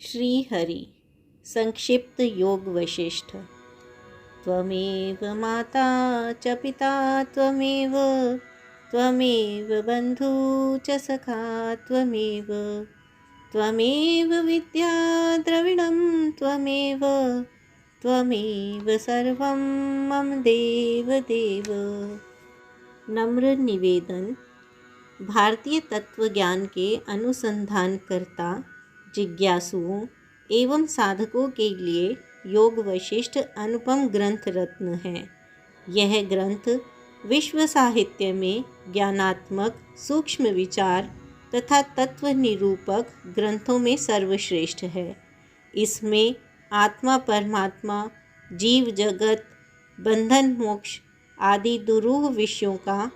श्री हरि संक्षिप्त योग वशिष्ठ। त्वमेव माता च पिता त्वमेव, त्वमेव बन्धु च सखा त्वमेव, त्वमेव विद्या द्रविणं त्वमेव, त्वमेव सर्वं मम देव देव। नम्र निवेदन। भारतीय तत्व ज्ञान के अनुसंधानकर्ता, जिज्ञासुओं एवं साधकों के लिए योग वशिष्ठ अनुपम ग्रंथ रत्न है। यह ग्रंथ विश्व साहित्य में ज्ञानात्मक सूक्ष्म विचार तथा तत्व निरूपक ग्रंथों में सर्वश्रेष्ठ है। इसमें आत्मा परमात्मा, जीव जगत, बंधन मोक्ष आदि दुरूह विषयों का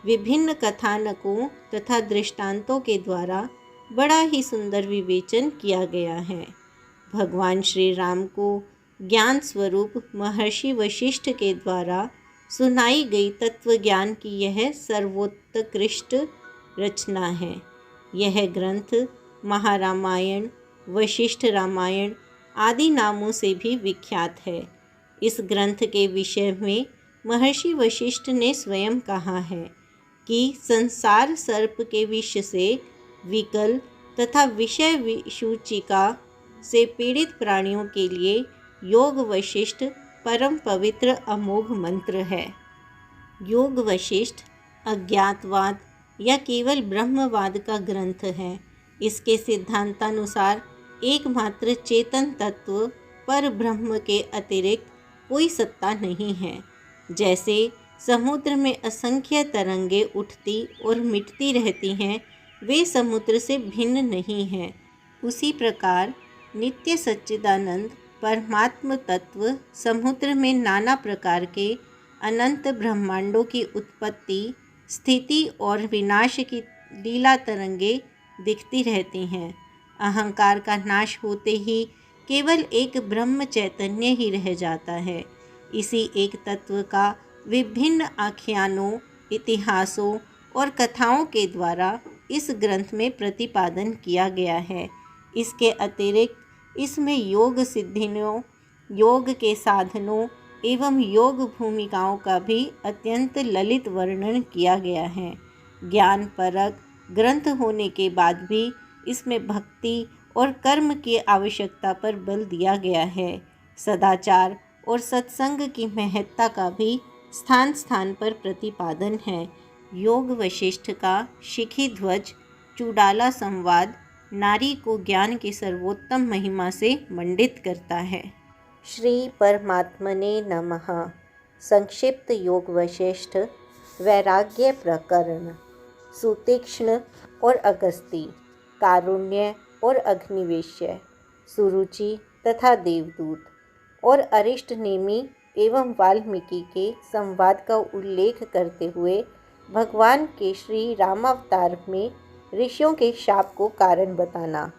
विभिन्न कथानकों तथा दृष्टांतों के द्वारा बड़ा ही सुंदर विवेचन किया गया है। भगवान श्री राम को ज्ञान स्वरूप महर्षि वशिष्ठ के द्वारा सुनाई गई तत्व ज्ञान की यह सर्वोत्कृष्ट रचना है। यह ग्रंथ महारामायण, वशिष्ठ रामायण आदि नामों से भी विख्यात है। इस ग्रंथ के विषय में महर्षि वशिष्ठ ने स्वयं कहा है कि संसार सर्प के विष से विकल तथा विषय विसूचिका से पीड़ित प्राणियों के लिए योग वशिष्ठ परम पवित्र अमोघ मंत्र है। योग वशिष्ठ अज्ञातवाद या केवल ब्रह्मवाद का ग्रंथ है। इसके सिद्धांतानुसार एकमात्र चेतन तत्व पर ब्रह्म के अतिरिक्त कोई सत्ता नहीं है। जैसे समुद्र में असंख्य तरंगे उठती और मिटती रहती हैं, वे समुद्र से भिन्न नहीं हैं। उसी प्रकार नित्य सच्चिदानंद परमात्म तत्व समुद्र में नाना प्रकार के अनंत ब्रह्मांडों की उत्पत्ति, स्थिति और विनाश की लीला तरंगे दिखती रहती हैं। अहंकार का नाश होते ही केवल एक ब्रह्म चैतन्य ही रह जाता है। इसी एक तत्व का विभिन्न आख्यानों, इतिहासों और कथाओं के द्वारा इस ग्रंथ में प्रतिपादन किया गया है। इसके अतिरिक्त इसमें योग सिद्धियों, योग के साधनों एवं योग भूमिकाओं का भी अत्यंत ललित वर्णन किया गया है। ज्ञान परक ग्रंथ होने के बाद भी इसमें भक्ति और कर्म की आवश्यकता पर बल दिया गया है। सदाचार और सत्संग की महत्ता का भी स्थान स्थान पर प्रतिपादन है। योग वशिष्ठ का शिखी ध्वज चूडाला संवाद नारी को ज्ञान की सर्वोत्तम महिमा से मंडित करता है। श्री परमात्मने नमः। संक्षिप्त योग वशिष्ठ वैराग्य प्रकरण। सुतीक्ष्ण और अगस्ती, कारुण्य और अग्निवेश्य, सुरुचि तथा देवदूत और अरिष्ट नेमि एवं वाल्मीकि के संवाद का उल्लेख करते हुए भगवान के श्री रामावतार में ऋषियों के शाप को कारण बताना।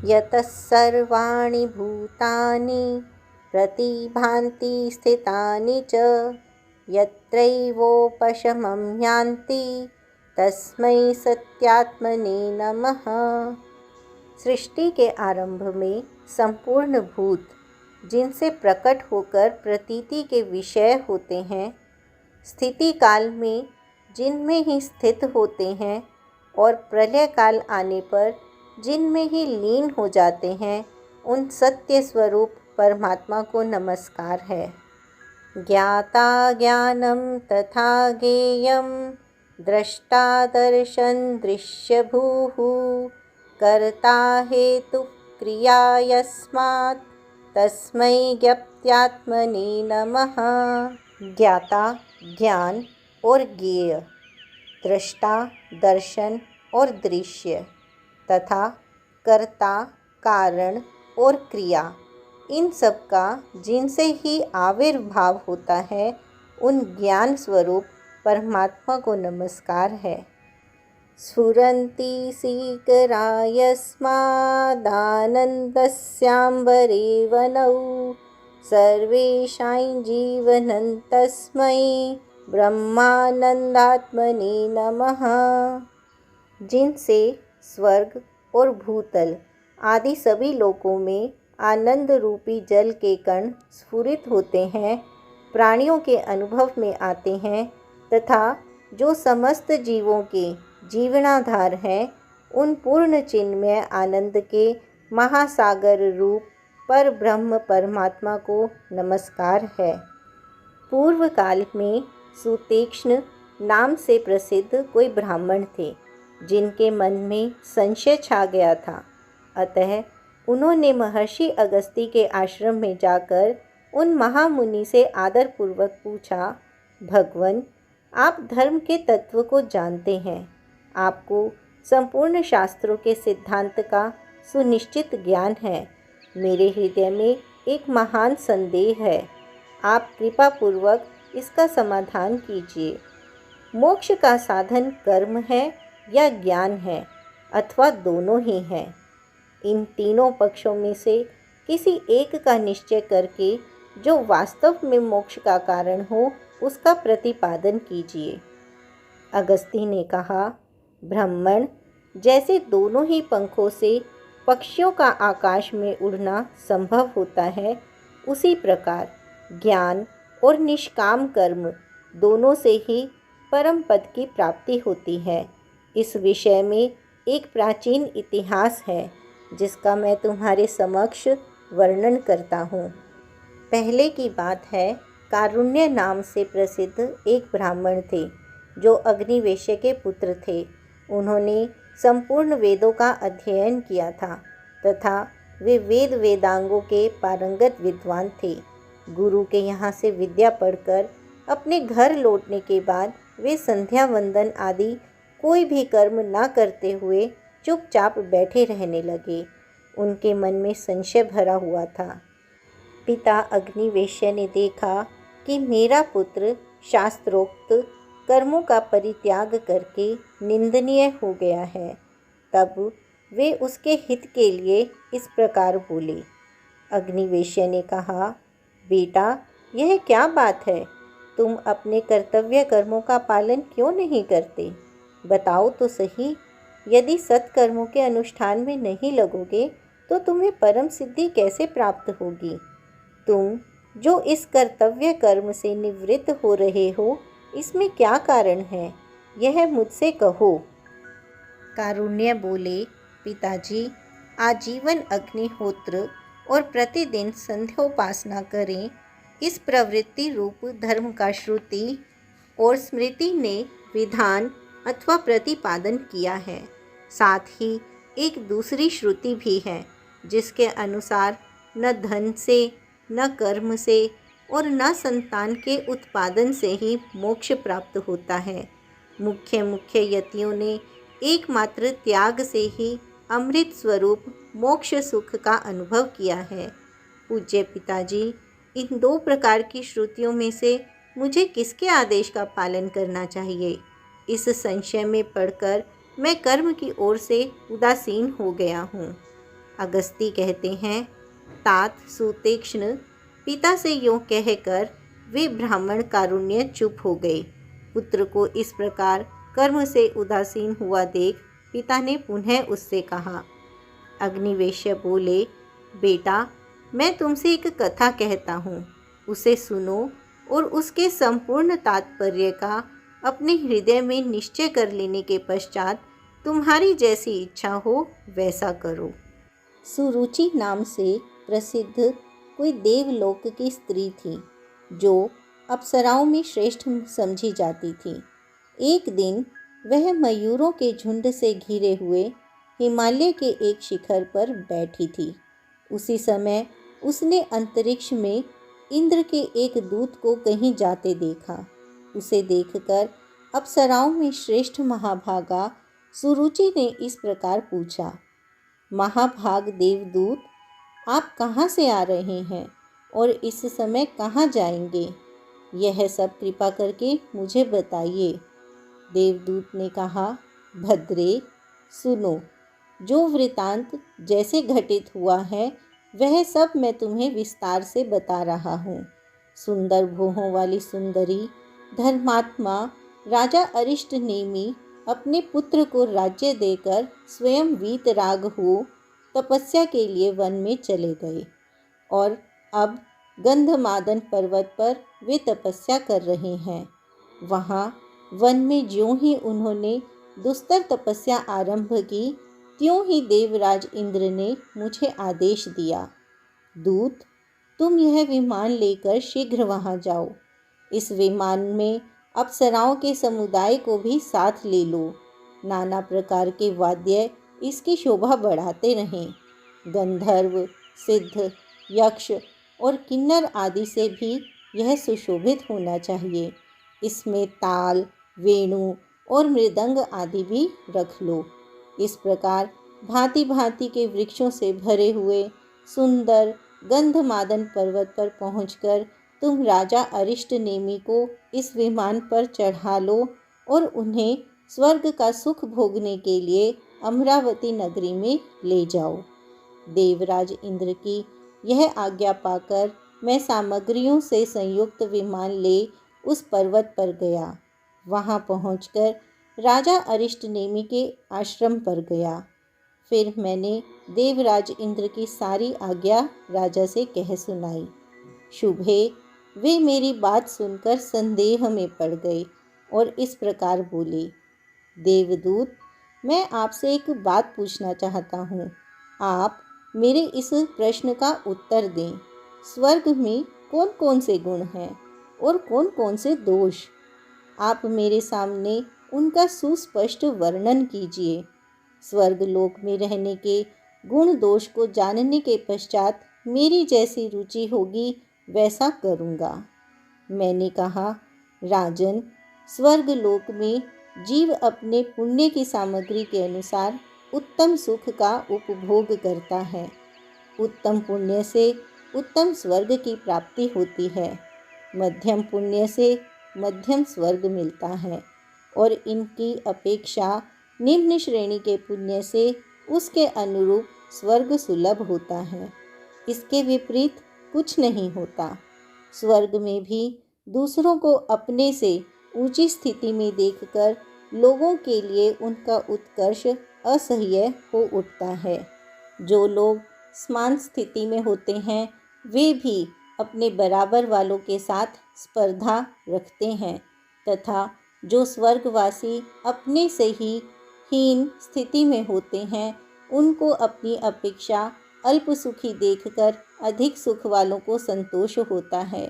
यतः सर्वाणि भूतानि प्रतिभान्ति स्थितानि च यत्रैवोपशमं यान्ति तस्मै सत्यात्मने नमः। सृष्टि के आरंभ में संपूर्ण भूत जिनसे प्रकट होकर प्रतीति के विषय होते हैं, स्थिति काल में जिनमें ही स्थित होते हैं और प्रलय काल आने पर जिनमें ही लीन हो जाते हैं, उन सत्य स्वरूप परमात्मा को नमस्कार है। ज्ञाता ज्ञानम तथा ज्ञेयम, दृष्टा दर्शन दृश्यभूः, कर्ता हेतु क्रिया यस्मात् तस्मै ज्ञप्त्यात्मने नमः। ज्ञाता ज्ञान और ज्ञेय, दृष्टा दर्शन और दृश्य तथा कर्ता कारण और क्रिया, इन सब का जिनसे ही आविर्भाव होता है, उन ज्ञान स्वरूप परमात्मा को नमस्कार है। स्फुरन्ति सीकरा यस्मादानन्दस्याम्बरे वनौ, सर्वेषां जीवनं तस्मै ब्रह्मानंदात्मने नमः। जिनसे स्वर्ग और भूतल आदि सभी लोकों में आनंद रूपी जल के कण स्फुरित होते हैं, प्राणियों के अनुभव में आते हैं तथा जो समस्त जीवों के जीवनाधार हैं, उन पूर्ण चिन्मय आनंद के महासागर रूप पर ब्रह्म परमात्मा को नमस्कार है। पूर्व काल में सुतीक्ष्ण नाम से प्रसिद्ध कोई ब्राह्मण थे, जिनके मन में संशय छा गया था। अतः उन्होंने महर्षि अगस्ती के आश्रम में जाकर उन महामुनि से आदरपूर्वक पूछा, भगवन, आप धर्म के तत्व को जानते हैं, आपको संपूर्ण शास्त्रों के सिद्धांत का सुनिश्चित ज्ञान है। मेरे हृदय में एक महान संदेह है, आप कृपा पूर्वक इसका समाधान कीजिए। मोक्ष का साधन कर्म है या ज्ञान है, अथवा दोनों ही हैं? इन तीनों पक्षों में से किसी एक का निश्चय करके जो वास्तव में मोक्ष का कारण हो, उसका प्रतिपादन कीजिए। अगस्ती ने कहा, ब्राह्मण, जैसे दोनों ही पंखों से पक्षियों का आकाश में उड़ना संभव होता है, उसी प्रकार ज्ञान और निष्काम कर्म दोनों से ही परम पद की प्राप्ति होती है। इस विषय में एक प्राचीन इतिहास है, जिसका मैं तुम्हारे समक्ष वर्णन करता हूँ। पहले की बात है, कारुण्य नाम से प्रसिद्ध एक ब्राह्मण थे, जो अग्निवेश्य के पुत्र थे। उन्होंने संपूर्ण वेदों का अध्ययन किया था तथा वे वेद वेदांगों के पारंगत विद्वान थे। गुरु के यहाँ से विद्या पढ़कर अपने घर लौटने के बाद वे संध्या वंदन आदि कोई भी कर्म न करते हुए चुपचाप बैठे रहने लगे। उनके मन में संशय भरा हुआ था। पिता अग्निवेश्य ने देखा कि मेरा पुत्र शास्त्रोक्त कर्मों का परित्याग करके निंदनीय हो गया है। तब वे उसके हित के लिए इस प्रकार बोले। अग्निवेश्य ने कहा, बेटा, यह क्या बात है? तुम अपने कर्तव्य कर्मों का पालन क्यों नहीं करते? बताओ तो सही। यदि सत्कर्मों के अनुष्ठान में नहीं लगोगे तो तुम्हें परम सिद्धि कैसे प्राप्त होगी? तुम जो इस कर्तव्य कर्म से निवृत्त हो रहे हो, इसमें क्या कारण है? यह मुझसे कहो। कारुण्य बोले, पिताजी, आजीवन अग्निहोत्र और प्रतिदिन संध्योपासना करें, इस प्रवृत्ति रूप धर्म का श्रुति और स्मृति ने विधान अथवा प्रतिपादन किया है। साथ ही एक दूसरी श्रुति भी है, जिसके अनुसार न धन से, न कर्म से और न संतान के उत्पादन से ही मोक्ष प्राप्त होता है। मुख्य मुख्य यतियों ने एकमात्र त्याग से ही अमृत स्वरूप मोक्ष सुख का अनुभव किया है। पूज्य पिताजी, इन दो प्रकार की श्रुतियों में से मुझे किसके आदेश का पालन करना चाहिए? इस संशय में पड़कर मैं कर्म की ओर से उदासीन हो गया हूँ। अगस्ती कहते हैं, तात सुतीक्ष्ण पिता से यूँ कहकर वे ब्राह्मण कारुण्य चुप हो गए। पुत्र को इस प्रकार कर्म से उदासीन हुआ देख पिता ने पुनः उससे कहा। अग्निवेश्य बोले, बेटा, मैं तुमसे एक कथा कहता हूँ, उसे सुनो और उसके संपूर्ण तात्पर्य का अपने हृदय में निश्चय कर लेने के पश्चात तुम्हारी जैसी इच्छा हो वैसा करो। सुरुचि नाम से प्रसिद्ध कोई देवलोक की स्त्री थी, जो अप्सराओं में श्रेष्ठ समझी जाती थी। एक दिन वह मयूरों के झुंड से घिरे हुए हिमालय के एक शिखर पर बैठी थी। उसी समय उसने अंतरिक्ष में इंद्र के एक दूत को कहीं जाते देखा। उसे देखकर अप्सराओं में श्रेष्ठ महाभागा सुरुचि ने इस प्रकार पूछा, महाभाग देवदूत, आप कहाँ से आ रहे हैं और इस समय कहाँ जाएंगे? यह सब कृपा करके मुझे बताइए। देवदूत ने कहा, भद्रे, सुनो, जो वृतांत जैसे घटित हुआ है वह सब मैं तुम्हें विस्तार से बता रहा हूँ। सुंदर भुहों वाली सुंदरी धर्मात्मा राजा अरिष्टनेमि अपने पुत्र को राज्य देकर स्वयं वीतराग हो तपस्या के लिए वन में चले गए और अब गंधमादन पर्वत पर वे तपस्या कर रहे हैं। वहाँ वन में ज्यों ही उन्होंने दुस्तर तपस्या आरंभ की, त्यों ही देवराज इंद्र ने मुझे आदेश दिया, दूत, तुम यह विमान लेकर शीघ्र वहाँ जाओ। इस विमान में अप्सराओं के समुदाय को भी साथ ले लो। नाना प्रकार के वाद्य इसकी शोभा बढ़ाते रहें। गंधर्व, सिद्ध, यक्ष और किन्नर आदि से भी यह सुशोभित होना चाहिए। इसमें ताल, वेणु और मृदंग आदि भी रख लो। इस प्रकार भांति भांति के वृक्षों से भरे हुए सुंदर गंधमादन पर्वत पर पहुंचकर तुम राजा अरिष्ट नेमि को इस विमान पर चढ़ा लो और उन्हें स्वर्ग का सुख भोगने के लिए अमरावती नगरी में ले जाओ। देवराज इंद्र की यह आज्ञा पाकर मैं सामग्रियों से संयुक्त विमान ले उस पर्वत पर गया। वहां पहुंचकर राजा अरिष्ट नेमि के आश्रम पर गया। फिर मैंने देवराज इंद्र की सारी आज्ञा राजा से कह सुनाई। शुभे वे मेरी बात सुनकर संदेह में पड़ गए और इस प्रकार बोले, देवदूत, मैं आपसे एक बात पूछना चाहता हूँ। आप मेरे इस प्रश्न का उत्तर दें। स्वर्ग में कौन कौन से गुण हैं और कौन कौन से दोष? आप मेरे सामने उनका सुस्पष्ट वर्णन कीजिए। स्वर्ग लोक में रहने के गुण दोष को जानने के पश्चात मेरी जैसी रुचि होगी वैसा करूँगा। मैंने कहा, राजन, स्वर्ग लोक में जीव अपने पुण्य की सामग्री के अनुसार उत्तम सुख का उपभोग करता है। उत्तम पुण्य से उत्तम स्वर्ग की प्राप्ति होती है। मध्यम पुण्य से मध्यम स्वर्ग मिलता है और इनकी अपेक्षा निम्न श्रेणी के पुण्य से उसके अनुरूप स्वर्ग सुलभ होता है। इसके विपरीत कुछ नहीं होता। स्वर्ग में भी दूसरों को अपने से ऊंची स्थिति में देखकर लोगों के लिए उनका उत्कर्ष असह्य हो उठता है। जो लोग समान स्थिति में होते हैं वे भी अपने बराबर वालों के साथ स्पर्धा रखते हैं तथा जो स्वर्गवासी अपने से ही हीन स्थिति में होते हैं उनको अपनी अपेक्षा अल्प सुखी देखकर अधिक सुख वालों को संतोष होता है।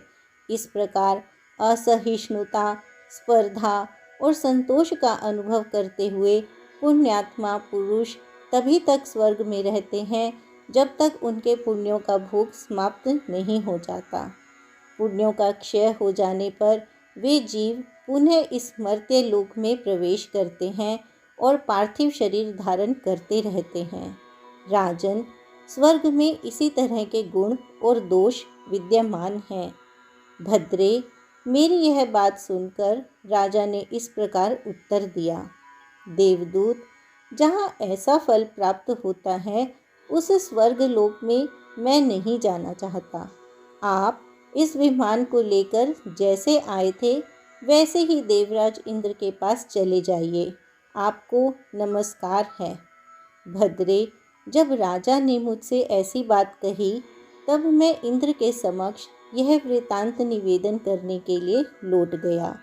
इस प्रकार असहिष्णुता, स्पर्धा और संतोष का अनुभव करते हुए पुण्यात्मा पुरुष तभी तक स्वर्ग में रहते हैं जब तक उनके पुण्यों का भोग समाप्त नहीं हो जाता। पुण्यों का क्षय हो जाने पर वे जीव पुनः इस मर्त्य लोक में प्रवेश करते हैं और पार्थिव शरीर धारण करते रहते हैं। राजन, स्वर्ग में इसी तरह के गुण और दोष विद्यमान हैं। भद्रे, मेरी यह बात सुनकर राजा ने इस प्रकार उत्तर दिया, देवदूत, जहाँ ऐसा फल प्राप्त होता है उस स्वर्ग लोक में मैं नहीं जाना चाहता। आप इस विमान को लेकर जैसे आए थे वैसे ही देवराज इंद्र के पास चले जाइए। आपको नमस्कार है। भद्रे, जब राजा ने मुझसे ऐसी बात कही तब मैं इंद्र के समक्ष यह वृतांत निवेदन करने के लिए लौट गया।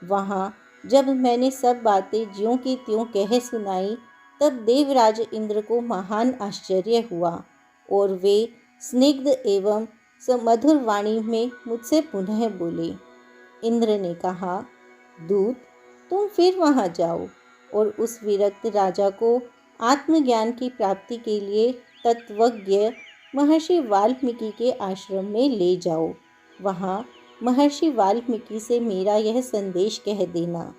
वहाँ जब मैंने सब बातें ज्यों की त्यों कह सुनाई तब देवराज इंद्र को महान आश्चर्य हुआ और वे स्निग्ध एवं मधुर वाणी में मुझसे पुनः बोले। इंद्र ने कहा, दूत, तुम फिर वहाँ जाओ और उस विरक्त राजा को आत्मज्ञान की प्राप्ति के लिए तत्वज्ञ महर्षि वाल्मीकि के आश्रम में ले जाओ। वहाँ महर्षि वाल्मीकि से मेरा यह संदेश कह देना,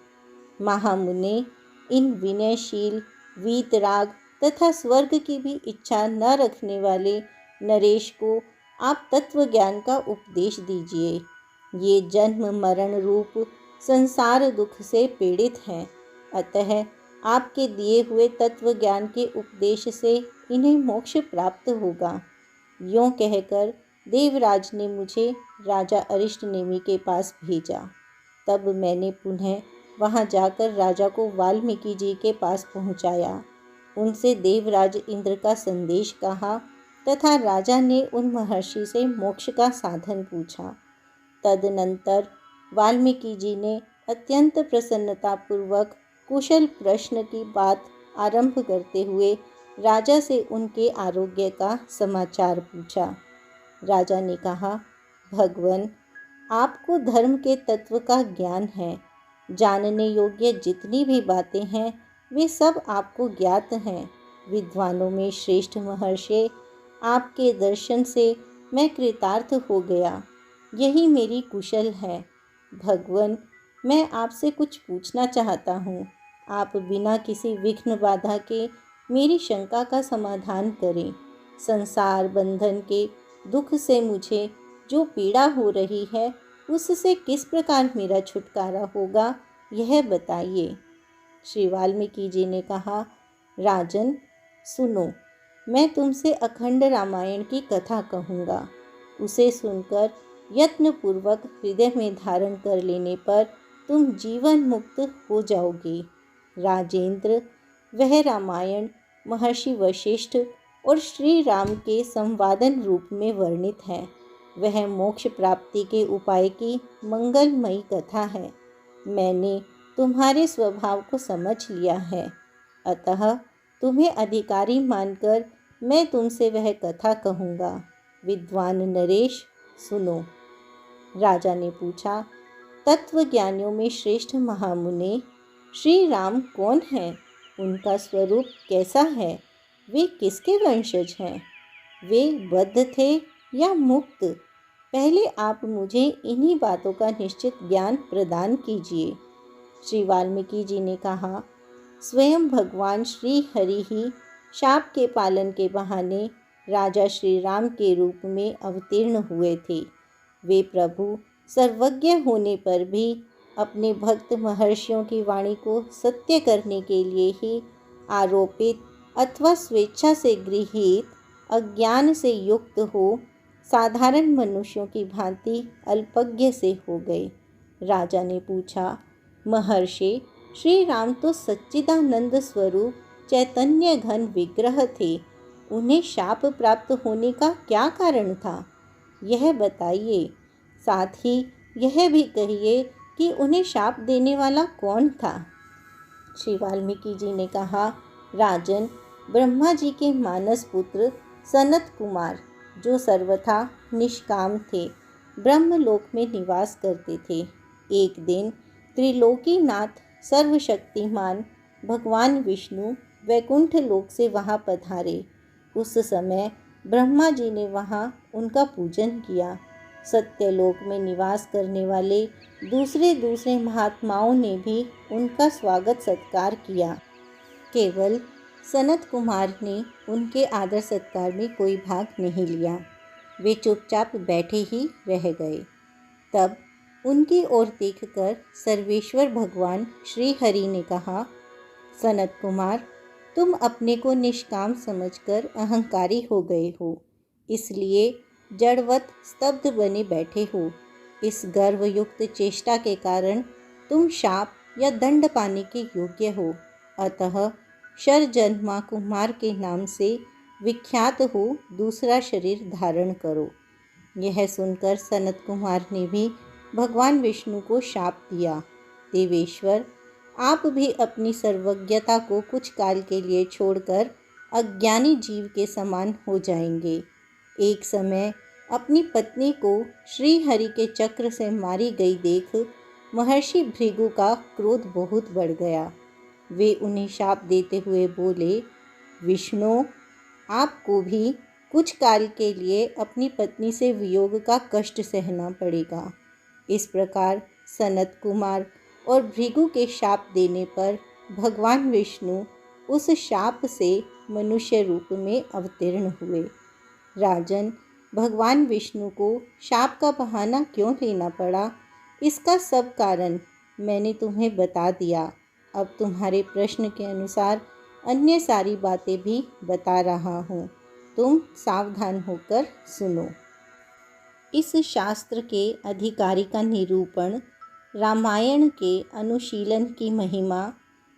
महामुने, इन विनयशील, वीतराग तथा स्वर्ग की भी इच्छा न रखने वाले नरेश को आप तत्व ज्ञान का उपदेश दीजिए। ये जन्म मरण रूप संसार दुख से पीड़ित हैं, अतः आपके दिए हुए तत्व ज्ञान के उपदेश से इन्हें मोक्ष प्राप्त होगा। यों कहकर देवराज ने मुझे राजा अरिष्ट नेमि के पास भेजा। तब मैंने पुनः वहां जाकर राजा को वाल्मीकि जी के पास पहुंचाया। उनसे देवराज इंद्र का संदेश कहा तथा राजा ने उन महर्षि से मोक्ष का साधन पूछा। तदनंतर वाल्मीकि जी ने अत्यंत प्रसन्नतापूर्वक कुशल प्रश्न की बात आरंभ करते हुए राजा से उनके आरोग्य का समाचार पूछा। राजा ने कहा, भगवन, आपको धर्म के तत्व का ज्ञान है। जानने योग्य जितनी भी बातें हैं वे सब आपको ज्ञात हैं। विद्वानों में श्रेष्ठ महर्षि, आपके दर्शन से मैं कृतार्थ हो गया। यही मेरी कुशल है। भगवन, मैं आपसे कुछ पूछना चाहता हूँ। आप बिना किसी विघ्न बाधा के मेरी शंका का समाधान करें। संसार बंधन के दुख से मुझे जो पीड़ा हो रही है उससे किस प्रकार मेरा छुटकारा होगा, यह बताइए। श्री वाल्मीकि जी ने कहा, राजन सुनो, मैं तुमसे अखंड रामायण की कथा कहूँगा। उसे सुनकर यत्नपूर्वक हृदय में धारण कर लेने पर तुम जीवन मुक्त हो जाओगे। राजेंद्र, वह रामायण महर्षि वशिष्ठ और श्री राम के संवादन रूप में वर्णित है। वह मोक्ष प्राप्ति के उपाय की मंगलमयी कथा है। मैंने तुम्हारे स्वभाव को समझ लिया है, अतः तुम्हें अधिकारी मानकर मैं तुमसे वह कथा कहूँगा। विद्वान नरेश, सुनो। राजा ने पूछा, तत्वज्ञानियों में श्रेष्ठ महामुने, श्री राम कौन है? उनका स्वरूप कैसा है? वे किसके वंशज हैं? वे बद्ध थे या मुक्त? पहले आप मुझे इन्हीं बातों का निश्चित ज्ञान प्रदान कीजिए। श्री वाल्मीकि जी ने कहा, स्वयं भगवान श्री हरि ही शाप के पालन के बहाने राजा श्री राम के रूप में अवतीर्ण हुए थे। वे प्रभु सर्वज्ञ होने पर भी अपने भक्त महर्षियों की वाणी को सत्य करने के लिए ही आरोपित अथवा स्वेच्छा से गृहीत अज्ञान से युक्त हो साधारण मनुष्यों की भांति अल्पज्ञ से हो गए। राजा ने पूछा, महर्षि, श्री राम तो सच्चिदानंद स्वरूप चैतन्य घन विग्रह थे। उन्हें शाप प्राप्त होने का क्या कारण था, यह बताइए। साथ ही यह भी कहिए कि उन्हें शाप देने वाला कौन था। श्री वाल्मीकि जी ने कहा, राजन, ब्रह्मा जी के मानस पुत्र सनत कुमार, जो सर्वथा निष्काम थे, ब्रह्मलोक में निवास करते थे। एक दिन त्रिलोकीनाथ सर्वशक्तिमान भगवान विष्णु वैकुंठ लोक से वहाँ पधारे। उस समय ब्रह्मा जी ने वहाँ उनका पूजन किया। सत्यलोक में निवास करने वाले दूसरे दूसरे महात्माओं ने भी उनका स्वागत सत्कार किया। केवल सनत कुमार ने उनके आदर सत्कार में कोई भाग नहीं लिया। वे चुपचाप बैठे ही रह गए। तब उनकी ओर देखकर सर्वेश्वर भगवान श्री हरि ने कहा, सनत कुमार, तुम अपने को निष्काम समझकर अहंकारी हो गए हो, इसलिए जड़वत स्तब्ध बने बैठे हो। इस गर्वयुक्त चेष्टा के कारण तुम शाप या दंड पाने के योग्य हो। अतः शरजन्मा कुमार के नाम से विख्यात हो दूसरा शरीर धारण करो। यह सुनकर सनत कुमार ने भी भगवान विष्णु को शाप दिया, देवेश्वर, आप भी अपनी सर्वज्ञता को कुछ काल के लिए छोड़कर अज्ञानी जीव के समान हो जाएंगे। एक समय अपनी पत्नी को श्री हरि के चक्र से मारी गई देख महर्षि भृगु का क्रोध बहुत बढ़ गया। वे उन्हें शाप देते हुए बोले, विष्णु, आपको भी कुछ काल के लिए अपनी पत्नी से वियोग का कष्ट सहना पड़ेगा। इस प्रकार सनत कुमार और भृगु के शाप देने पर भगवान विष्णु उस शाप से मनुष्य रूप में अवतीर्ण हुए। राजन, भगवान विष्णु को शाप का बहाना क्यों लेना पड़ा, इसका सब कारण मैंने तुम्हें बता दिया। अब तुम्हारे प्रश्न के अनुसार अन्य सारी बातें भी बता रहा हूँ, तुम सावधान होकर सुनो। इस शास्त्र के अधिकारी का निरूपण, रामायण के अनुशीलन की महिमा,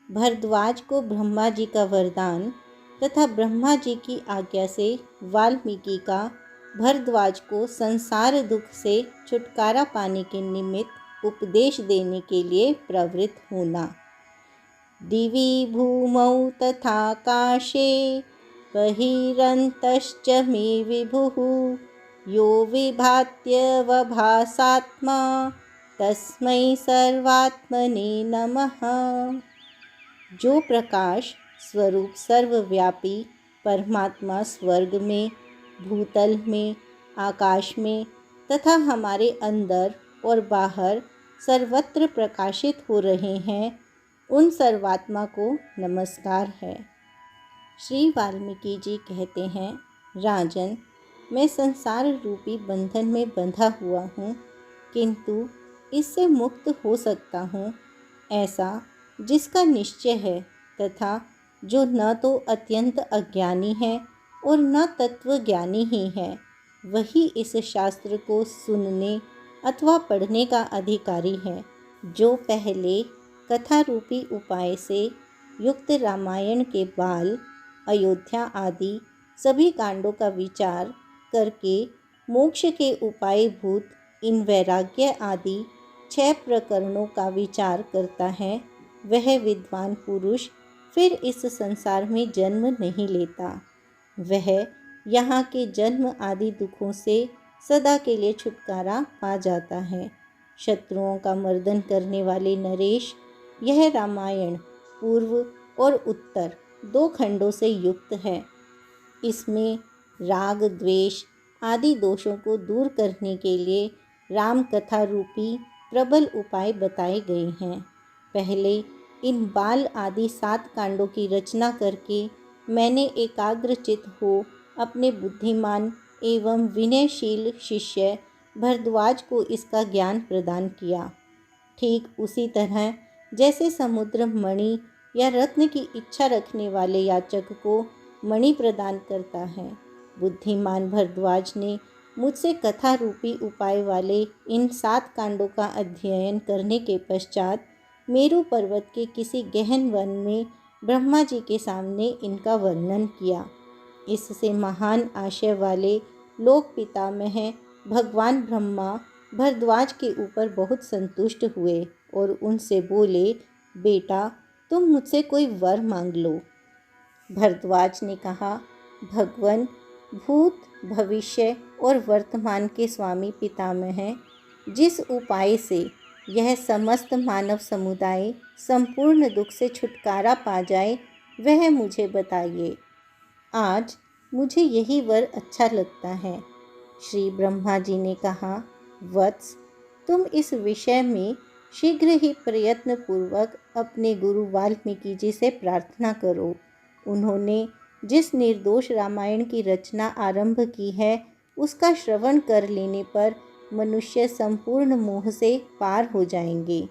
भरद्वाज को ब्रह्मा जी का वरदान, तथा ब्रह्मा जी की आज्ञा से वाल्मीकि का भरद्वाज को संसार दुख से छुटकारा पाने के निमित्त उपदेश देने के लिए प्रवृत्त होना। दिवि भूमौ तथाकाशे बहिरन्तश्च मे विभुः यो विभात्यवभासात्मा तस्मै सर्वात्मने नमः। जो प्रकाश स्वरूप सर्वव्यापी परमात्मा स्वर्ग में, भूतल में, आकाश में तथा हमारे अंदर और बाहर सर्वत्र प्रकाशित हो रहे हैं, उन सर्वात्मा को नमस्कार है। श्री वाल्मीकि जी कहते हैं, राजन, मैं संसार रूपी बंधन में बंधा हुआ हूँ, किंतु इससे मुक्त हो सकता हूँ, ऐसा जिसका निश्चय है तथा जो न तो अत्यंत अज्ञानी है और न तत्वज्ञानी ही है, वही इस शास्त्र को सुनने अथवा पढ़ने का अधिकारी है। जो पहले कथा रूपी उपाय से युक्त रामायण के बाल, अयोध्या आदि सभी कांडों का विचार करके मोक्ष के उपाय भूत इन वैराग्य आदि 6 प्रकरणों का विचार करता है, वह विद्वान पुरुष फिर इस संसार में जन्म नहीं लेता। वह यहाँ के जन्म आदि दुखों से सदा के लिए छुटकारा पा जाता है। शत्रुओं का मर्दन करने वाले नरेश, यह रामायण पूर्व और उत्तर 2 खंडों से युक्त है। इसमें राग द्वेष आदि दोषों को दूर करने के लिए राम कथा रूपी प्रबल उपाय बताए गए हैं। पहले इन बाल आदि 7 कांडों की रचना करके मैंने एकाग्रचित हो अपने बुद्धिमान एवं विनयशील शिष्य भरद्वाज को इसका ज्ञान प्रदान किया। ठीक उसी तरह जैसे समुद्र मणि या रत्न की इच्छा रखने वाले याचक को मणि प्रदान करता है, बुद्धिमान भरद्वाज ने मुझसे कथा रूपी उपाय वाले इन 7 कांडों का अध्ययन करने के पश्चात मेरु पर्वत के किसी गहन वन में ब्रह्मा जी के सामने इनका वर्णन किया। इससे महान आशय वाले लोक पितामह भगवान ब्रह्मा भरद्वाज के ऊपर बहुत संतुष्ट हुए और उनसे बोले, बेटा, तुम मुझसे कोई वर मांग लो। भरद्वाज ने कहा, भगवन, भूत, भविष्य और वर्तमान के स्वामी पितामह, जिस उपाय से यह समस्त मानव समुदाय संपूर्ण दुख से छुटकारा पा जाए, वह मुझे बताइए। आज मुझे यही वर अच्छा लगता है। श्री ब्रह्मा जी ने कहा, वत्स, तुम इस विषय में शीघ्र ही प्रयत्न पूर्वक अपने गुरु वाल्मीकि जी से प्रार्थना करो। उन्होंने जिस निर्दोष रामायण की रचना आरंभ की है, उसका श्रवण कर लेने पर मनुष्य संपूर्ण मोह से पार हो जाएंगे।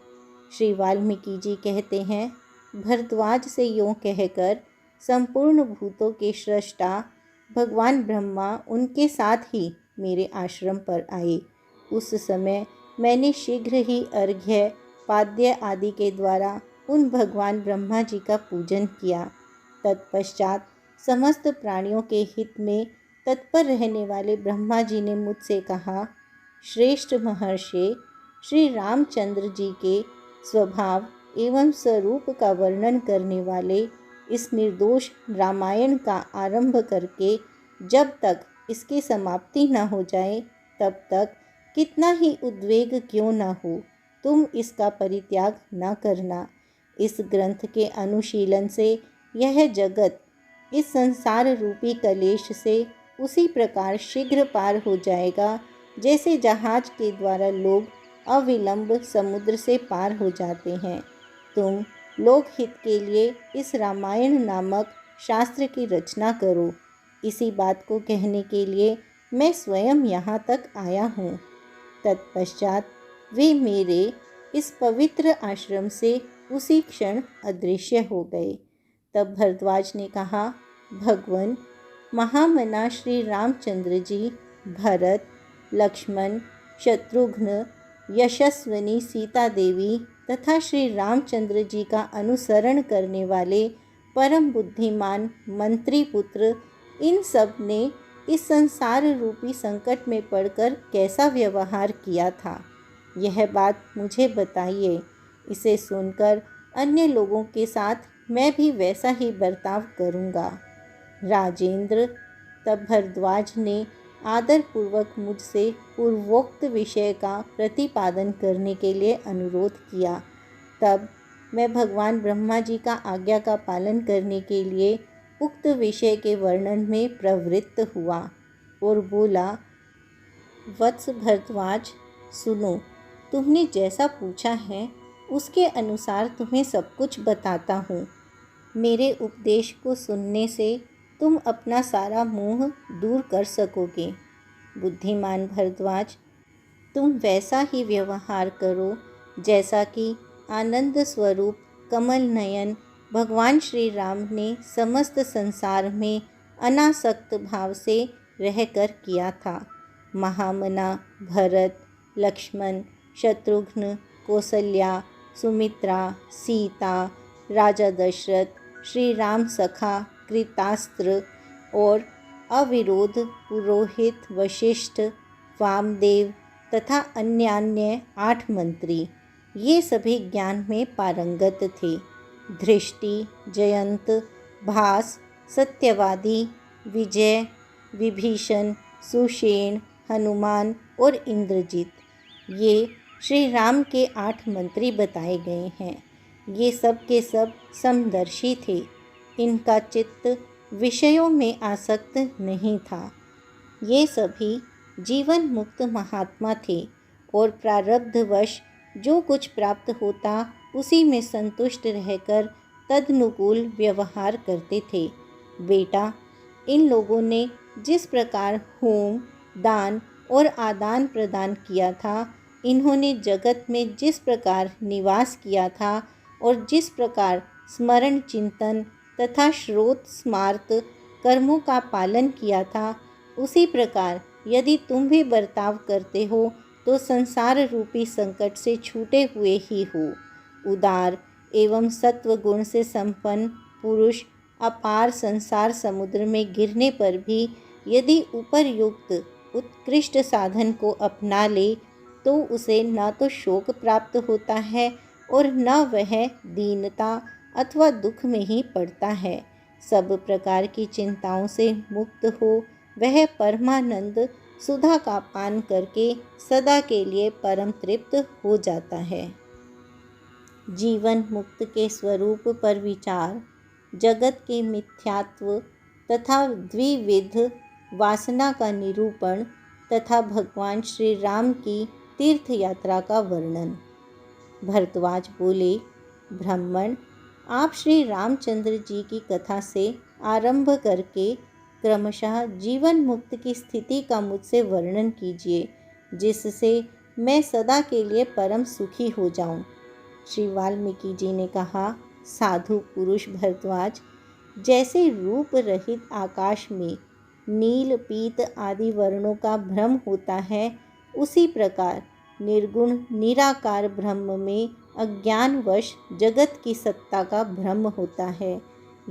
श्री वाल्मीकि जी कहते हैं, भरद्वाज से यूँ कहकर संपूर्ण भूतों के सृष्टा भगवान ब्रह्मा उनके साथ ही मेरे आश्रम पर आए। उस समय मैंने शीघ्र ही अर्घ्य, पाद्य आदि के द्वारा उन भगवान ब्रह्मा जी का पूजन किया। तत्पश्चात समस्त प्राणियों के हित में तत्पर रहने वाले ब्रह्मा जी ने मुझसे कहा, श्रेष्ठ महर्षि, श्री रामचंद्र जी के स्वभाव एवं स्वरूप का वर्णन करने वाले इस निर्दोष रामायण का आरंभ करके जब तक इसकी समाप्ति न हो जाए, तब तक कितना ही उद्वेग क्यों न हो, तुम इसका परित्याग न करना। इस ग्रंथ के अनुशीलन से यह जगत इस संसार रूपी कलेश से उसी प्रकार शीघ्र पार हो जाएगा जैसे जहाज के द्वारा लोग अविलंब समुद्र से पार हो जाते हैं। तुम लोकहित के लिए इस रामायण नामक शास्त्र की रचना करो। इसी बात को कहने के लिए मैं स्वयं यहाँ तक आया हूँ। तत्पश्चात वे मेरे इस पवित्र आश्रम से उसी क्षण अदृश्य हो गए। तब भरद्वाज ने कहा, भगवन, महामना श्री रामचंद्र जी, भरत, लक्ष्मण, शत्रुघ्न, यशस्विनी सीता देवी तथा श्री रामचंद्र जी का अनुसरण करने वाले परम बुद्धिमान मंत्री पुत्र, इन सब ने इस संसार रूपी संकट में पड़कर कैसा व्यवहार किया था, यह बात मुझे बताइए। इसे सुनकर अन्य लोगों के साथ मैं भी वैसा ही बर्ताव करूँगा। राजेंद्र, तब भरद्वाज ने आदरपूर्वक मुझसे पूर्वोक्त विषय का प्रतिपादन करने के लिए अनुरोध किया। तब मैं भगवान ब्रह्मा जी का आज्ञा का पालन करने के लिए उक्त विषय के वर्णन में प्रवृत्त हुआ और बोला, वत्स भरद्वाज, सुनो, तुमने जैसा पूछा है उसके अनुसार तुम्हें सब कुछ बताता हूँ। मेरे उपदेश को सुनने से तुम अपना सारा मोह दूर कर सकोगे। बुद्धिमान भरद्वाज, तुम वैसा ही व्यवहार करो जैसा कि आनंद स्वरूप कमल नयन भगवान श्री राम ने समस्त संसार में अनासक्त भाव से रहकर किया था। महामना भरत, लक्ष्मण, शत्रुघ्न, कौसल्या, सुमित्रा, सीता, राजा दशरथ, श्री राम सखा कृतास्त्र और अविरोध पुरोहित वशिष्ठ, वामदेव तथा अन्य 8 मंत्री, ये सभी ज्ञान में पारंगत थे। धृष्टि, जयंत, भास, सत्यवादी, विजय, विभीषण, सुषेण, हनुमान और इंद्रजित, ये श्री राम के 8 मंत्री बताए गए हैं। ये सब के सब समदर्शी थे। इनका चित्त विषयों में आसक्त नहीं था। ये सभी जीवन मुक्त महात्मा थे और प्रारब्धवश जो कुछ प्राप्त होता उसी में संतुष्ट रहकर तदनुकूल व्यवहार करते थे। बेटा, इन लोगों ने जिस प्रकार होम, दान और आदान प्रदान किया था, इन्होंने जगत में जिस प्रकार निवास किया था और जिस प्रकार स्मरण, चिंतन तथा श्रोत स्मार्त कर्मों का पालन किया था, उसी प्रकार यदि तुम भी बर्ताव करते हो तो संसार रूपी संकट से छूटे हुए ही हो। उदार एवं सत्व गुण से संपन्न पुरुष अपार संसार समुद्र में गिरने पर भी यदि उपरयुक्त उत्कृष्ट साधन को अपना ले तो उसे न तो शोक प्राप्त होता है और न वह दीनता अथवा दुख में ही पड़ता है। सब प्रकार की चिंताओं से मुक्त हो वह परमानंद सुधा का पान करके सदा के लिए परम तृप्त हो जाता है। जीवन मुक्त के स्वरूप पर विचार, जगत के मिथ्यात्व तथा द्विविध वासना का निरूपण तथा भगवान श्री राम की तीर्थ यात्रा का वर्णन। भरद्वाज बोले, ब्राह्मण, आप श्री रामचंद्र जी की कथा से आरंभ करके क्रमशः जीवन मुक्त की स्थिति का मुझसे वर्णन कीजिए, जिससे मैं सदा के लिए परम सुखी हो जाऊं। श्री वाल्मीकि जी ने कहा, साधु पुरुष भरद्वाज, जैसे रूप रहित आकाश में नील, पीत आदि वर्णों का भ्रम होता है, उसी प्रकार निर्गुण निराकार ब्रह्म में अज्ञानवश जगत की सत्ता का भ्रम होता है।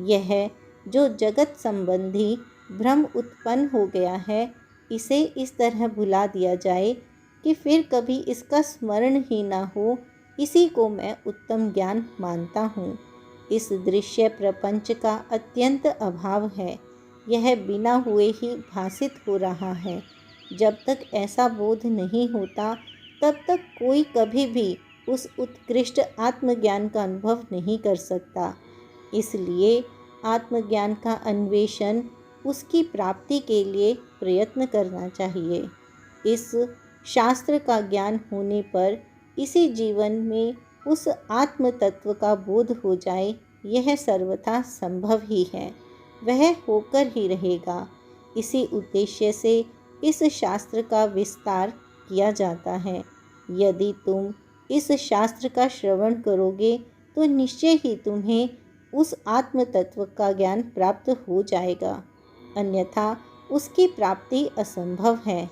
यह जो जगत संबंधी भ्रम उत्पन्न हो गया है, इसे इस तरह भुला दिया जाए कि फिर कभी इसका स्मरण ही ना हो, इसी को मैं उत्तम ज्ञान मानता हूँ। इस दृश्य प्रपंच का अत्यंत अभाव है। यह बिना हुए ही भासित हो रहा है। जब तक ऐसा बोध नहीं होता तब तक कोई कभी भी उस उत्कृष्ट आत्मज्ञान का अनुभव नहीं कर सकता। इसलिए आत्मज्ञान का अन्वेषण, उसकी प्राप्ति के लिए प्रयत्न करना चाहिए। इस शास्त्र का ज्ञान होने पर इसी जीवन में उस आत्म तत्व का बोध हो जाए, यह सर्वथा संभव ही है, वह होकर ही रहेगा। इसी उद्देश्य से इस शास्त्र का विस्तार किया जाता है। यदि तुम इस शास्त्र का श्रवण करोगे तो निश्चय ही तुम्हें उस आत्म तत्व का ज्ञान प्राप्त हो जाएगा, अन्यथा उसकी प्राप्ति असंभव है।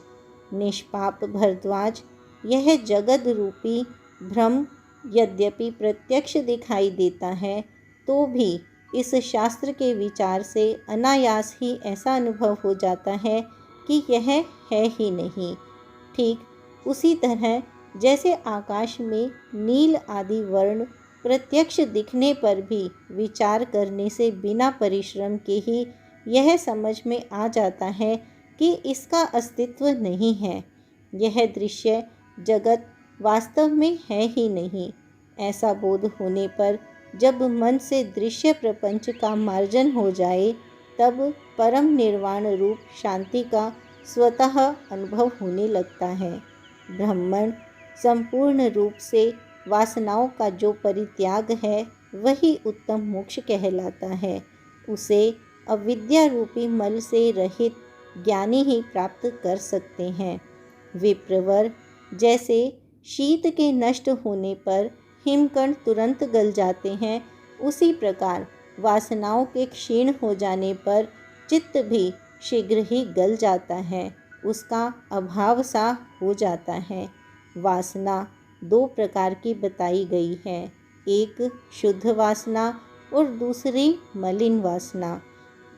निष्पाप भरद्वाज, यह जगत रूपी भ्रम यद्यपि प्रत्यक्ष दिखाई देता है, तो भी इस शास्त्र के विचार से अनायास ही ऐसा अनुभव हो जाता है कि यह है ही नहीं। ठीक उसी तरह जैसे आकाश में नील आदि वर्ण प्रत्यक्ष दिखने पर भी विचार करने से बिना परिश्रम के ही यह समझ में आ जाता है कि इसका अस्तित्व नहीं है, यह दृश्य जगत वास्तव में है ही नहीं। ऐसा बोध होने पर जब मन से दृश्य प्रपंच का मार्जन हो जाए, तब परम निर्वाण रूप शांति का स्वतः अनुभव होने लगता है। ब्रह्मण संपूर्ण रूप से वासनाओं का जो परित्याग है, वही उत्तम मोक्ष कहलाता है। उसे अविद्या रूपी मल से रहित ज्ञानी ही प्राप्त कर सकते हैं। विप्रवर जैसे शीत के नष्ट होने पर हिमकण तुरंत गल जाते हैं, उसी प्रकार वासनाओं के क्षीण हो जाने पर चित्त भी शीघ्र ही गल जाता है, उसका अभाव सा हो जाता है। वासना दो प्रकार की बताई गई है, एक शुद्ध वासना और दूसरी मलिन वासना।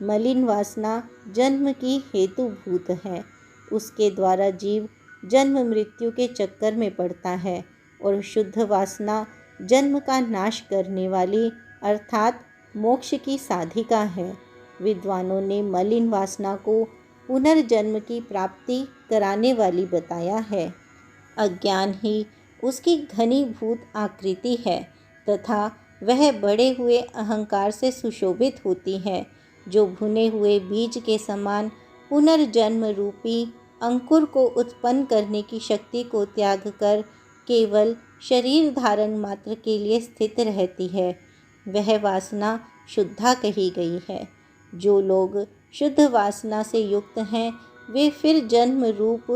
मलिन वासना जन्म की हेतुभूत है, उसके द्वारा जीव जन्म मृत्यु के चक्कर में पड़ता है, और शुद्ध वासना जन्म का नाश करने वाली अर्थात मोक्ष की साधिका है। विद्वानों ने मलिन वासना को पुनर्जन्म की प्राप्ति कराने वाली बताया है। अज्ञान ही उसकी घनीभूत आकृति है तथा वह बढ़े हुए अहंकार से सुशोभित होती है, जो भुने हुए बीज के समान पुनर्जन्म रूपी अंकुर को उत्पन्न करने की शक्ति को त्याग कर केवल शरीर धारण मात्र के लिए स्थित रहती है, वह वासना शुद्धा कही गई है। जो लोग शुद्ध वासना से युक्त हैं, वे फिर जन्म रूप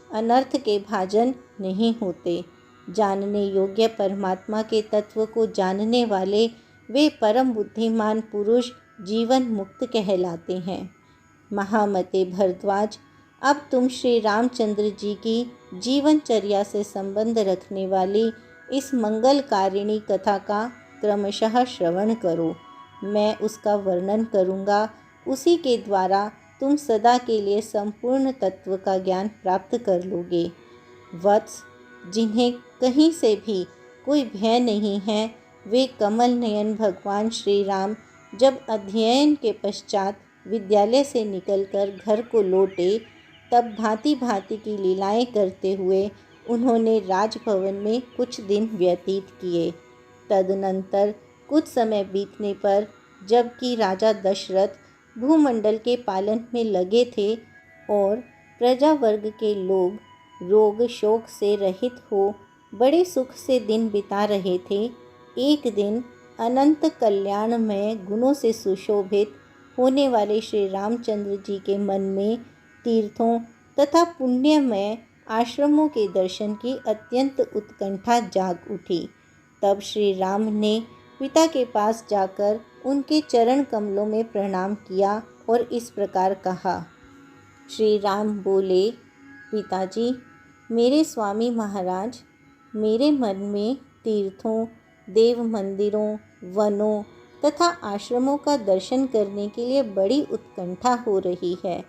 अनर्थ के भाजन नहीं होते। जानने योग्य परमात्मा के तत्व को जानने वाले वे परम बुद्धिमान पुरुष जीवन मुक्त कहलाते हैं। महामते भरद्वाज, अब तुम श्री रामचंद्र जी की जीवनचर्या से संबंध रखने वाली इस मंगलकारिणी कथा का क्रमशः श्रवण करो। मैं उसका वर्णन करूँगा, उसी के द्वारा तुम सदा के लिए संपूर्ण तत्व का ज्ञान प्राप्त कर लोगे। वत्स, जिन्हें कहीं से भी कोई भय नहीं है, वे कमल नयन भगवान श्री राम जब अध्ययन के पश्चात विद्यालय से निकलकर घर को लौटे, तब भांति भांति की लीलाएं करते हुए उन्होंने राजभवन में कुछ दिन व्यतीत किए। तदनंतर कुछ समय बीतने पर, जबकि राजा दशरथ भूमंडल के पालन में लगे थे और प्रजा वर्ग के लोग रोग शोक से रहित हो बड़े सुख से दिन बिता रहे थे, एक दिन अनंत कल्याणमय गुणों से सुशोभित होने वाले श्री रामचंद्र जी के मन में तीर्थों तथा पुण्यमय आश्रमों के दर्शन की अत्यंत उत्कंठा जाग उठी। तब श्री राम ने पिता के पास जाकर उनके चरण कमलों में प्रणाम किया और इस प्रकार कहा। श्री राम बोले, पिताजी, मेरे स्वामी महाराज, मेरे मन में तीर्थों, देव मंदिरों, वनों तथा आश्रमों का दर्शन करने के लिए बड़ी उत्कंठा हो रही है।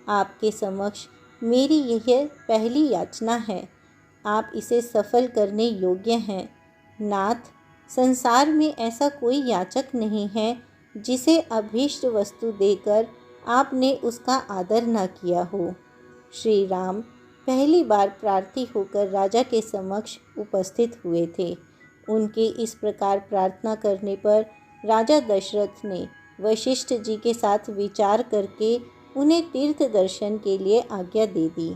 आपके समक्ष मेरी यह पहली याचना है, आप इसे सफल करने योग्य हैं। नाथ, संसार में ऐसा कोई याचक नहीं है जिसे अभीष्ट वस्तु देकर आपने उसका आदर न किया हो। श्री राम पहली बार प्रार्थी होकर राजा के समक्ष उपस्थित हुए थे। उनके इस प्रकार प्रार्थना करने पर राजा दशरथ ने वशिष्ठ जी के साथ विचार करके उन्हें तीर्थ दर्शन के लिए आज्ञा दे दी।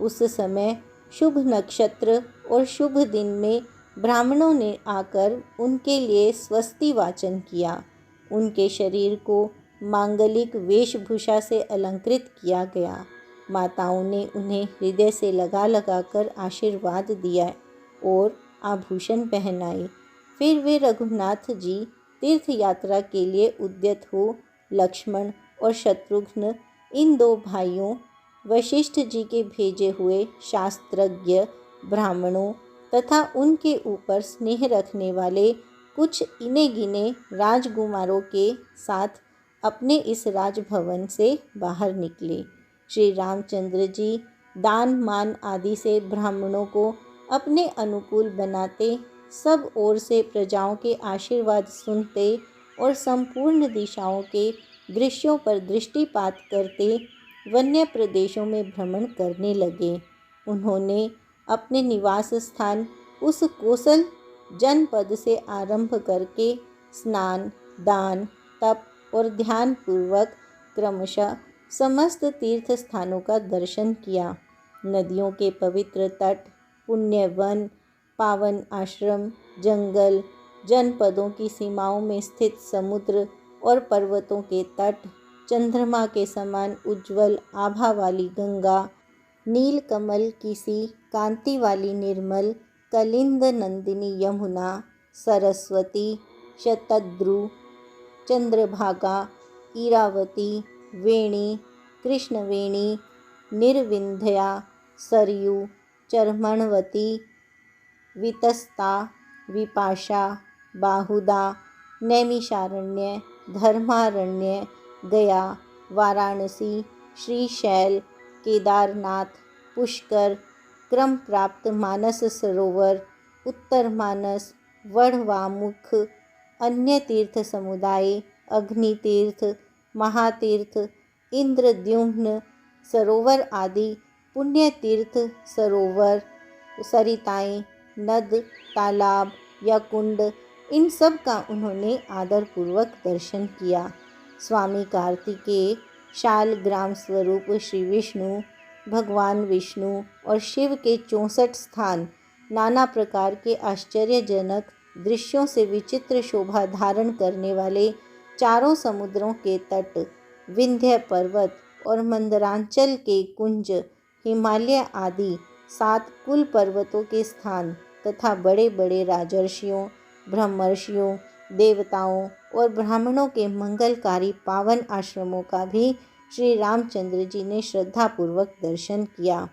उस समय शुभ नक्षत्र और शुभ दिन में ब्राह्मणों ने आकर उनके लिए स्वस्ति वाचन किया। उनके शरीर को मांगलिक वेशभूषा से अलंकृत किया गया। माताओं ने उन्हें हृदय से लगा लगाकर आशीर्वाद दिया और आभूषण पहनाए। फिर वे रघुनाथ जी तीर्थ यात्रा के लिए उद्यत हो लक्ष्मण और शत्रुघ्न, इन दो भाइयों वशिष्ठ जी के भेजे हुए शास्त्रज्ञ ब्राह्मणों तथा उनके ऊपर स्नेह रखने वाले कुछ इने गिने राजकुमारों के साथ अपने इस राजभवन से बाहर निकले। श्री रामचंद्र जी दान मान आदि से ब्राह्मणों को अपने अनुकूल बनाते, सब ओर से प्रजाओं के आशीर्वाद सुनते और संपूर्ण दिशाओं के दृश्यों पर दृष्टिपात करते वन्य प्रदेशों में भ्रमण करने लगे। उन्होंने अपने निवास स्थान उस कोसल जनपद से आरंभ करके स्नान, दान, तप और ध्यान पूर्वक क्रमशः समस्त तीर्थ स्थानों का दर्शन किया। नदियों के पवित्र तट, पुण्य वन, पावन आश्रम, जंगल, जनपदों की सीमाओं में स्थित समुद्र और पर्वतों के तट, चंद्रमा के समान उज्ज्वल आभा वाली गंगा, नील कमल की सी कांति वाली निर्मल कलिंद नंदिनी यमुना, सरस्वती, शतद्रु, चंद्रभागा, इरावती, वेणी, कृष्णवेणी, निर्विंध्या, सरयू, चर्मणवती, वितस्ता, विपाशा, बाहुदा, नैमिषारण्य, धर्मारण्य, गया, वाराणसी, श्रीशैल, केदारनाथ, पुष्कर, क्रम प्राप्त मानस सरोवर, उत्तर मानस, वड़वामुख, अन्य तीर्थ समुदाय, अग्नि तीर्थ, महातीर्थ, इंद्रद्युम्न सरोवर आदि पुण्य तीर्थ सरोवर, सरिताएं, नद, तालाब या कुंड, इन सब का उन्होंने आदरपूर्वक दर्शन किया। स्वामी कार्तिकेय शालग्राम स्वरूप श्री विष्णु, भगवान विष्णु और शिव के 64 स्थान, नाना प्रकार के आश्चर्यजनक दृश्यों से विचित्र शोभा धारण करने वाले चारों समुद्रों के तट, विंध्य पर्वत और मंदरांचल के कुंज, हिमालय आदि 7 कुल पर्वतों के स्थान तथा बड़े बड़े राजर्षियों, ब्रह्मर्षियों, देवताओं और ब्राह्मणों के मंगलकारी पावन आश्रमों का भी श्री रामचंद्र जी ने श्रद्धापूर्वक दर्शन किया।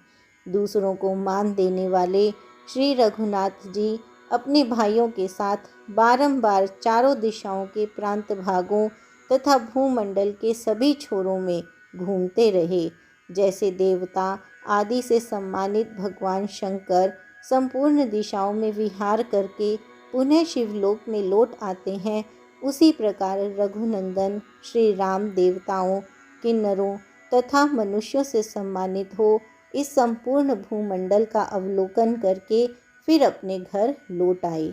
दूसरों को मान देने वाले श्री रघुनाथ जी अपने भाइयों के साथ बारंबार चारों दिशाओं के प्रांत भागों तथा भूमंडल के सभी छोरों में घूमते रहे। जैसे देवता आदि से सम्मानित भगवान शंकर संपूर्ण दिशाओं में विहार करके पुनः शिवलोक में लौट आते हैं, उसी प्रकार रघुनंदन श्री राम देवताओं, किन्नरों तथा मनुष्यों से सम्मानित हो इस संपूर्ण भूमंडल का अवलोकन करके फिर अपने घर लौट आए।